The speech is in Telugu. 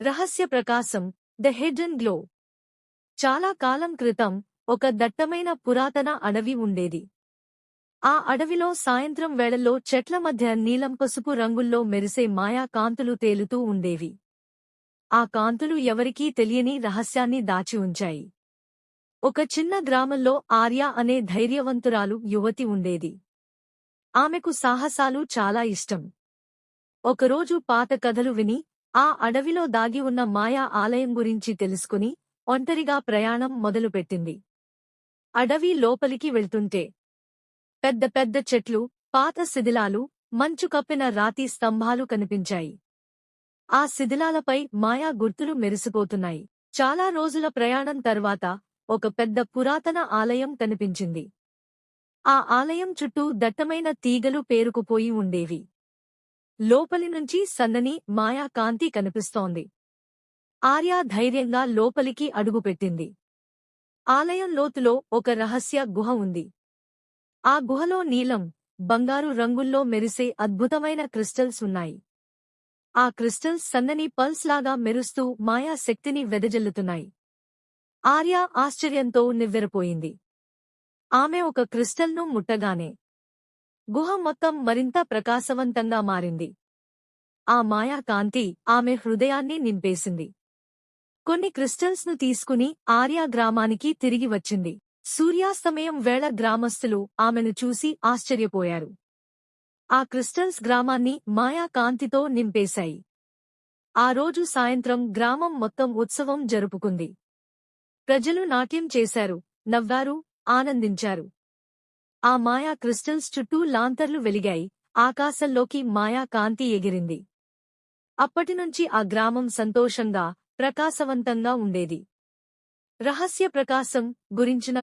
రహస్య ప్రకాశం ద హిడెన్ గ్లో. చాలా కాలం క్రితం ఒక దట్టమైన పురాతన అడవి ఉండేది. ఆ అడవిలో సాయంత్రం వేళల్లో చెట్ల మధ్య నీలం పసుపు రంగుల్లో మెరిసే మాయా కాంతులు తేలుతూ ఉండేవి. ఆ కాంతులు ఎవరికీ తెలియని రహస్యాన్ని దాచి ఉంచాయి. ఒక చిన్న గ్రామంలో ఆర్య అనే ధైర్యవంతురాలు యువతి ఉండేది. ఆమెకు సాహసాలు చాలా ఇష్టం. ఒకరోజు పాత కథలు విని ఆ అడవిలో దాగి ఉన్న మాయా ఆలయం గురించి తెలుసుకుని ఒంటరిగా ప్రయాణం మొదలుపెట్టింది. అడవి లోపలికి వెళ్తుంటే పెద్ద పెద్ద చెట్లు, పాత శిథిలాలు, మంచు కప్పిన రాతి స్తంభాలు కనిపించాయి. ఆ శిథిలాలపై మాయా గుర్తులు మెరిసిపోతున్నాయి. చాలా రోజుల ప్రయాణం తర్వాత ఒక పెద్ద పురాతన ఆలయం కనిపించింది. ఆ ఆలయం చుట్టూ దట్టమైన తీగలు పేరుకుపోయి ఉండేవి. లోపలి నుంచి సన్నని మాయా కాంతి కనిపిస్తోంది. ఆర్య ధైర్యంగా లోపలికి అడుగుపెట్టింది. ఆలయం లోతులో ఒక రహస్య గుహ ఉంది. ఆ గుహలో నీలం, బంగారు రంగుల్లో మెరిసే అద్భుతమైన క్రిస్టల్స్ ఉన్నాయి. ఆ క్రిస్టల్స్ సన్నని పల్స్ లాగా మెరుస్తూ మాయా శక్తిని వెదజల్లుతున్నాయి. ఆర్య ఆశ్చర్యంతో నివ్వెరపోయింది. ఆమె ఒక క్రిస్టల్ను ముట్టగానే గుహ మొత్తం మరింత ప్రకాశవంతంగా మారింది. ఆ మాయా కాంతి ఆమె హృదయాన్ని నింపేసింది. కొన్ని క్రిస్టల్స్ను తీసుకుని ఆర్య గ్రామానికి తిరిగి వచ్చింది. సూర్యాస్తమయం వేళ గ్రామస్తులు ఆమెను చూసి ఆశ్చర్యపోయారు. ఆ క్రిస్టల్స్ గ్రామాన్ని మాయా కాంతితో నింపేశాయి. ఆ రోజు సాయంత్రం గ్రామం మొత్తం ఉత్సవం జరుపుకుంది. ప్రజలు నాట్యం చేశారు, నవ్వారు, ఆనందించారు. ఆ మాయా క్రిస్టల్స్ చుట్టూ లాంతర్లు వెలిగాయి, ఆకాశంలోకి మాయా కాంతి ఎగిరింది. అప్పటినుంచి ఆ గ్రామం సంతోషంగా, ప్రకాశవంతంగా ఉండేది. రహస్య ప్రకాశం గురించిన